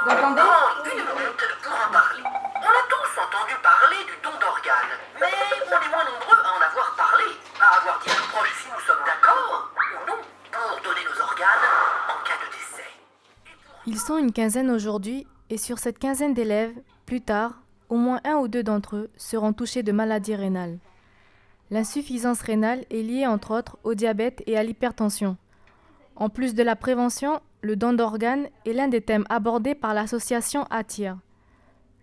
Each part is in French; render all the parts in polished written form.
Vous entendez? Une minute pour en parler. On a tous entendu parler du don d'organes, mais on est moins nombreux à en avoir parlé, à avoir dit à nos proches si nous sommes d'accord ou non pour donner nos organes en cas de décès. Ils sont une quinzaine aujourd'hui et sur cette quinzaine d'élèves, plus tard, au moins 1 ou 2 d'entre eux seront touchés de maladies rénales. L'insuffisance rénale est liée entre autres au diabète et à l'hypertension. En plus de la prévention, le don d'organes est l'un des thèmes abordés par l'association ATTIR.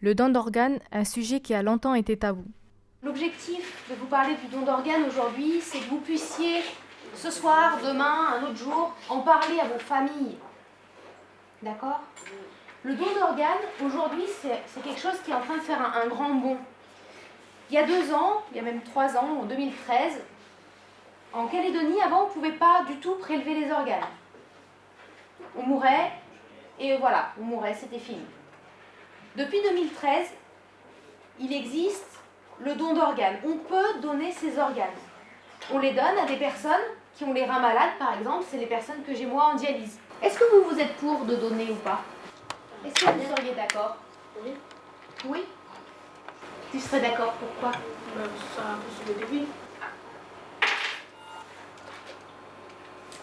Le don d'organes, un sujet qui a longtemps été tabou. L'objectif de vous parler du don d'organes aujourd'hui, c'est que vous puissiez, ce soir, demain, un autre jour, en parler à vos familles. D'accord? Le don d'organes, aujourd'hui, c'est quelque chose qui est en train de faire un grand bond. Il y a 2 ans, il y a même 3 ans, en 2013, en Calédonie, avant, on ne pouvait pas du tout prélever les organes. On mourait, et voilà, on mourait, c'était fini. Depuis 2013, il existe le don d'organes. On peut donner ses organes. On les donne à des personnes qui ont les reins malades, par exemple, c'est les personnes que j'ai moi en dialyse. Est-ce que vous êtes pour de donner ou pas? Est-ce que vous seriez d'accord? Oui. Oui? Tu serais d'accord, pourquoi? Ça a un peu sur le début.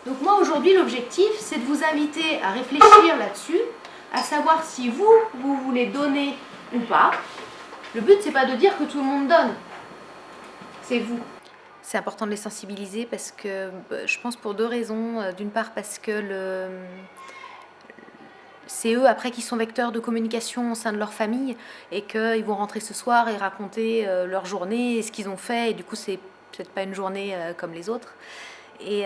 Donc moi aujourd'hui l'objectif c'est de vous inviter à réfléchir là-dessus, à savoir si vous voulez donner ou pas. Le but c'est pas de dire que tout le monde donne, c'est vous. C'est important de les sensibiliser parce que je pense pour 2 raisons. D'une part parce que c'est eux après qui sont vecteurs de communication au sein de leur famille et qu'ils vont rentrer ce soir et raconter leur journée et ce qu'ils ont fait et du coup c'est peut-être pas une journée comme les autres. Et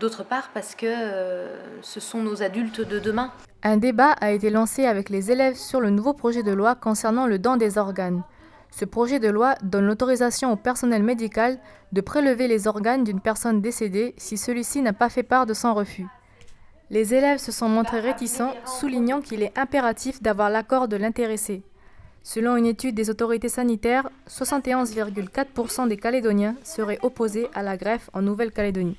d'autre part parce que ce sont nos adultes de demain. Un débat a été lancé avec les élèves sur le nouveau projet de loi concernant le don des organes. Ce projet de loi donne l'autorisation au personnel médical de prélever les organes d'une personne décédée si celui-ci n'a pas fait part de son refus. Les élèves se sont montrés réticents, soulignant qu'il est impératif d'avoir l'accord de l'intéressé. Selon une étude des autorités sanitaires, 71,4% des Calédoniens seraient opposés à la greffe en Nouvelle-Calédonie.